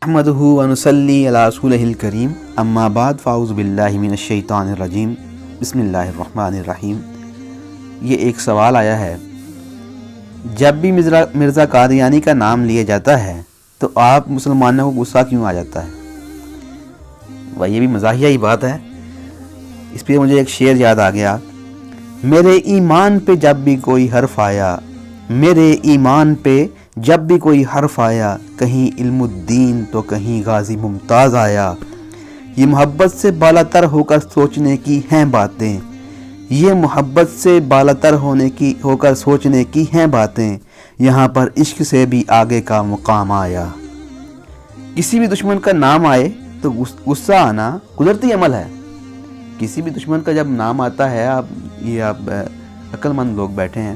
احمدہ ونصلی علی رسولہ الکریم اما بعد فاعوذ باللہ من الشیطان الرجیم بسم اللہ الرحمن الرحیم۔ یہ ایک سوال آیا ہے، جب بھی مرزا قادیانی کا نام لیا جاتا ہے تو آپ مسلمانوں کو غصہ کیوں آ جاتا ہے؟ وہ یہ بھی مزاحیہ ہی بات ہے۔ اس پہ مجھے ایک شعر یاد آ گیا، میرے ایمان پہ جب بھی کوئی حرف آیا، میرے ایمان پہ جب بھی کوئی حرف آیا، کہیں علم الدین تو کہیں غازی ممتاز آیا۔ یہ محبت سے بالا تر ہو کر سوچنے کی ہیں باتیں، یہ محبت سے بالا تر ہو کر سوچنے کی ہیں باتیں، یہاں پر عشق سے بھی آگے کا مقام آیا۔ کسی بھی دشمن کا نام آئے تو غصہ آنا قدرتی عمل ہے۔ کسی بھی دشمن کا جب نام آتا ہے، آپ عقل مند لوگ بیٹھے ہیں،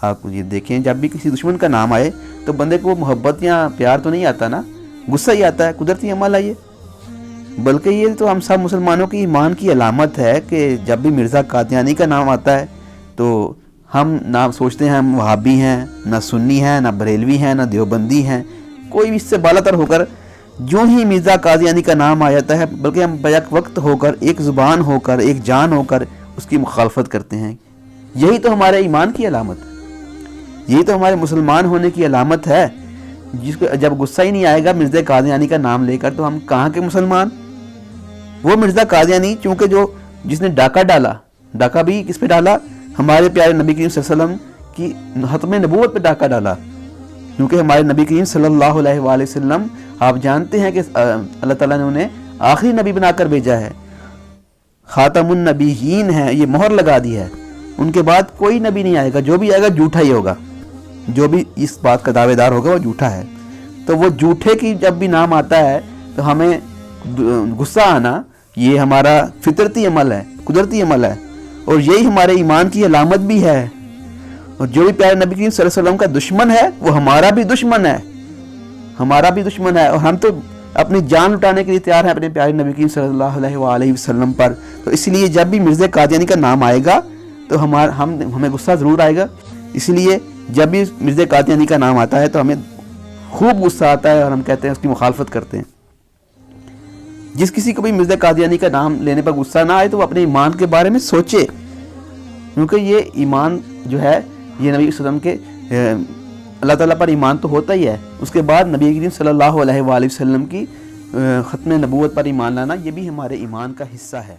آپ یہ دیکھیں، جب بھی کسی دشمن کا نام آئے تو بندے کو محبت یا پیار تو نہیں آتا نا، غصہ ہی آتا ہے، قدرتی عمل ہے یہ۔ بلکہ یہ تو ہم سب مسلمانوں کی ایمان کی علامت ہے کہ جب بھی مرزا قادیانی کا نام آتا ہے تو ہم نہ سوچتے ہیں ہم وہابی ہیں، نہ سنی ہیں، نہ بریلوی ہیں، نہ دیوبندی ہیں، کوئی بھی اس سے بالا تر ہو کر جو ہی مرزا قادیانی کا نام آ جاتا ہے، بلکہ ہم بیک وقت ہو کر، ایک زبان ہو کر، ایک جان ہو کر اس کی مخالفت کرتے ہیں۔ یہی تو ہمارے ایمان کی علامت ہے، یہی تو ہمارے مسلمان ہونے کی علامت ہے۔ جس کو جب غصہ ہی نہیں آئے گا مرزا قادیانی کا نام لے کر تو ہم کہاں کے مسلمان؟ وہ مرزا قادیانی چونکہ جس نے ڈاکہ ڈالا، ڈاکہ بھی کس پہ ڈالا؟ ہمارے پیارے نبی کریم صلی اللہ علیہ وسلم کی ختم نبوت پہ ڈاکہ ڈالا، کیونکہ ہمارے نبی کریم صلی اللہ علیہ وآلہ وسلم آپ جانتے ہیں کہ اللہ تعالیٰ نے انہیں آخری نبی بنا کر بھیجا ہے، خاتم النبیین ہے، یہ مہر لگا دی ہے، ان کے بعد کوئی نبی نہیں آئے گا، جو بھی آئے گا جھوٹا ہی ہوگا، جو بھی اس بات کا دعوے دار ہوگا وہ جھوٹا ہے۔ تو وہ جھوٹے کی جب بھی نام آتا ہے تو ہمیں غصہ آنا یہ ہمارا فطرتی عمل ہے، قدرتی عمل ہے، اور یہی ہمارے ایمان کی علامت بھی ہے۔ اور جو بھی پیارے نبی کریم صلی اللہ علیہ وسلم کا دشمن ہے وہ ہمارا بھی دشمن ہے، ہمارا بھی دشمن ہے، اور ہم تو اپنی جان لٹانے کے لیے تیار ہیں اپنے پیارے نبی کریم صلی اللہ علیہ وآلہ وسلم پر۔ تو اس لیے جب بھی مرزا قادیانی کا نام آئے گا تو ہمیں غصہ ضرور آئے گا۔ اس لیے جب بھی مرزا قادیانی کا نام آتا ہے تو ہمیں خوب غصہ آتا ہے اور ہم کہتے ہیں اس کی مخالفت کرتے ہیں۔ جس کسی کو بھی مرزا قادیانی کا نام لینے پر غصہ نہ آئے تو وہ اپنے ایمان کے بارے میں سوچے، کیونکہ یہ ایمان جو ہے یہ نبی صلی اللہ علیہ وسلم کے اللہ تعالیٰ پر ایمان تو ہوتا ہی ہے، اس کے بعد نبی کریم صلی اللہ علیہ وآلہ وسلم کی ختم نبوت پر ایمان لانا یہ بھی ہمارے ایمان کا حصہ ہے۔